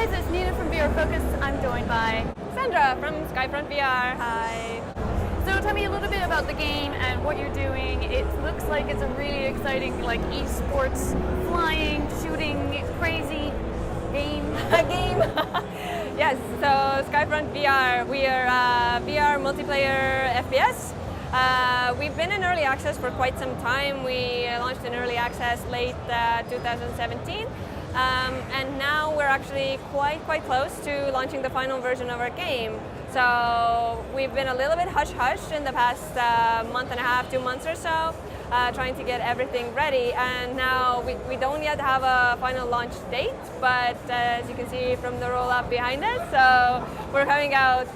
guys, it's Nina from VRFocus. I'm joined by Sandra from Skyfront VR. Hi. So tell me a little bit about the game and what you're doing. It looks like it's a really exciting, like esports, flying, shooting, crazy game. Yes, so Skyfront VR, we are VR multiplayer FPS. We've been in early access for quite some time. We launched in early access late 2017. And now we're actually quite close to launching the final version of our game. So we've been a little bit hush-hush in the past month and a half, 2 months or so, trying to get everything ready. And now we don't yet have a final launch date, but as you can see from the roll-up behind us, so we're coming out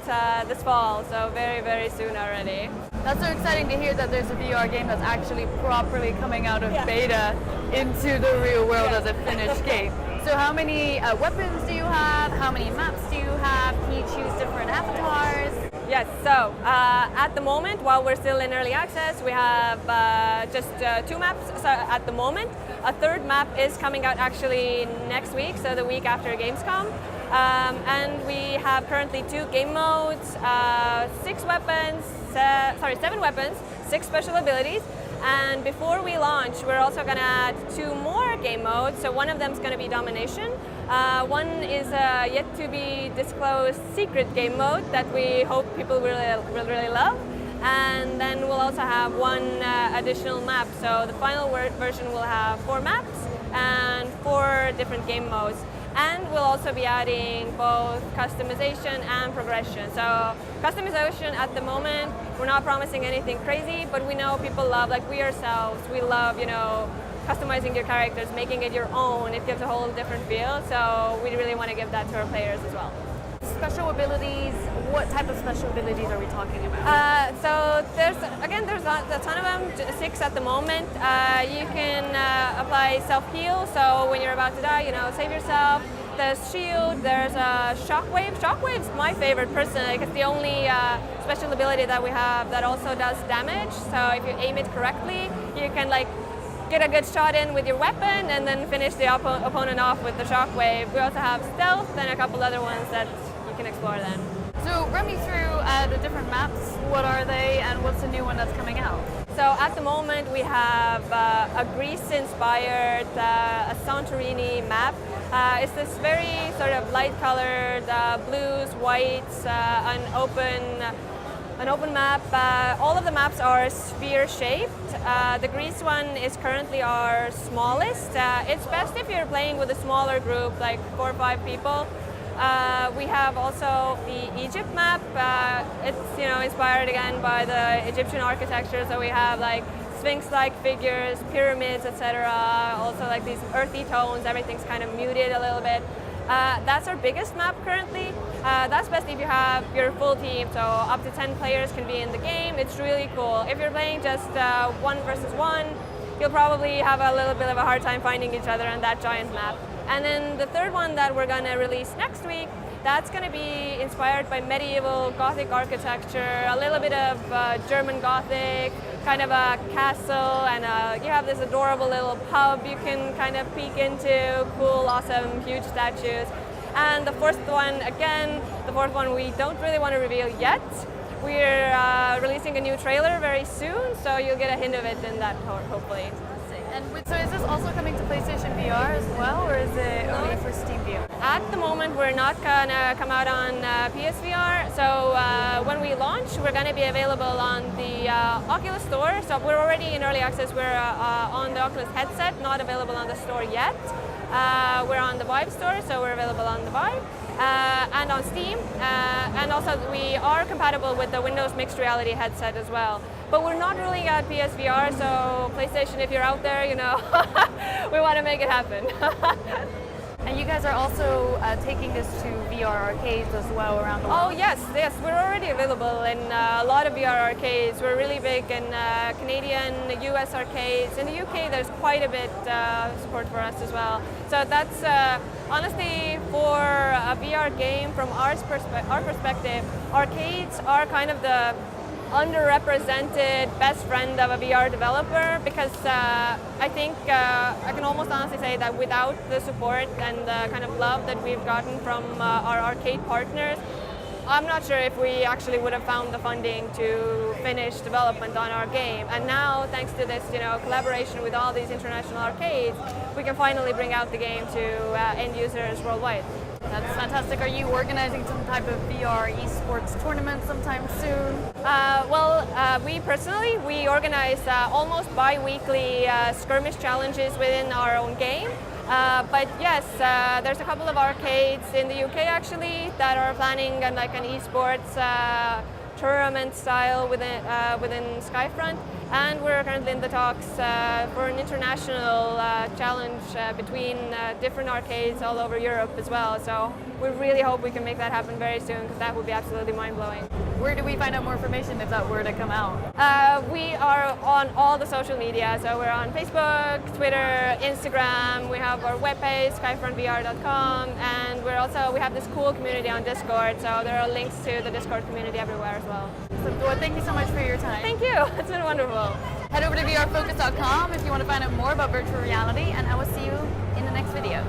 this fall, so very soon already. That's so exciting to hear that there's a VR game that's actually properly coming out of beta into the real world as a finished game. So how many weapons do you have? How many maps do you have? Can you choose different avatars? Yes, so at the moment, while we're still in early access, we have just 2 maps at the moment. A third map is coming out actually next week, so the week after Gamescom. And we have currently 2 game modes, 7 weapons, 6 special abilities. And before we launch, we're also going to add 2 more game modes. So one of them is going to be Domination. One is yet to be disclosed secret game mode that we hope people will really love. And then we'll also have 1 additional map. So the final version will have 4 maps and 4 different game modes. And we'll also be adding both customization and progression. So customization at the moment, we're not promising anything crazy, but we know people love, like we ourselves, we love, customizing your characters, making it your own. It gives a whole different feel. So we really want to give that to our players as well. Special abilities, what type of special abilities are we talking about? So there's a ton of them, 6 at the moment. You can apply self-heal, so when you're about to die, save yourself. There's shield, there's a shockwave. Shockwave's my favorite personally, because it's the only special ability that we have that also does damage. So if you aim it correctly, you can get a good shot in with your weapon and then finish the opponent off with the shockwave. We also have stealth and a couple other ones that you can explore then. So run me through the different maps. What are they and what's the new one that's coming out? So at the moment we have a Greece-inspired a Santorini map. It's this very sort of light-colored blues, whites, an open map. All of the maps are sphere-shaped. The Greece one is currently our smallest. It's best if you're playing with a smaller group, like 4 or 5 people. We have also the Egypt map. It's inspired again by the Egyptian architecture. So we have Sphinx-like figures, pyramids, etc. Also these earthy tones. Everything's kind of muted a little bit. That's our biggest map currently. That's best if you have your full team, so up to 10 players can be in the game. It's really cool. If you're playing just 1 versus 1, you'll probably have a little bit of a hard time finding each other on that giant map. And then the third one that we're going to release next week, that's going to be inspired by medieval Gothic architecture, a little bit of German Gothic, kind of a castle, and you have this adorable little pub you can kind of peek into, cool, awesome, huge statues. And the fourth one we don't really want to reveal yet. We're releasing a new trailer very soon, so you'll get a hint of it in that, hopefully. And so is this also coming to PlayStation VR as well, or is it only for Steam VR? At the moment, we're not going to come out on PSVR. So when we launch, we're going to be available on the Oculus store. So we're already in early access. We're on the Oculus headset, not available on the store yet. We're on the Vive store, so we're available on the Vive. And on Steam, and also we are compatible with the Windows Mixed Reality headset as well. But we're not ruling out PSVR, so PlayStation, if you're out there, we want to make it happen. And you guys are also taking this to VR arcades as well around the world? Oh yes, we're already available in a lot of VR arcades. We're really big in Canadian, US arcades. In the UK, there's quite a bit support for us as well. So that's honestly, for a VR game, from our perspective, arcades are kind of the underrepresented best friend of a VR developer, because I think I can almost honestly say that without the support and the kind of love that we've gotten from our arcade partners, I'm not sure if we actually would have found the funding to finish development on our game. And now, thanks to this, collaboration with all these international arcades, we can finally bring out the game to end users worldwide. That's fantastic. Are you organizing some type of VR esports tournament sometime soon? We organize almost bi-weekly skirmish challenges within our own game. But yes, there's a couple of arcades in the UK actually that are planning an esports tournament style within Skyfront, and we're currently in the talks for an international challenge between different arcades all over Europe as well. So we really hope we can make that happen very soon, because that would be absolutely mind-blowing. Where do we find out more information if that were to come out? We are on all the social media, so we're on Facebook, Twitter, Instagram. We have our webpage, skyfrontvr.com, and we have this cool community on Discord, so there are links to the Discord community everywhere as well. Well, thank you so much for your time. Thank you, it's been wonderful. Head over to VRFocus.com if you want to find out more about virtual reality, and I will see you in the next video.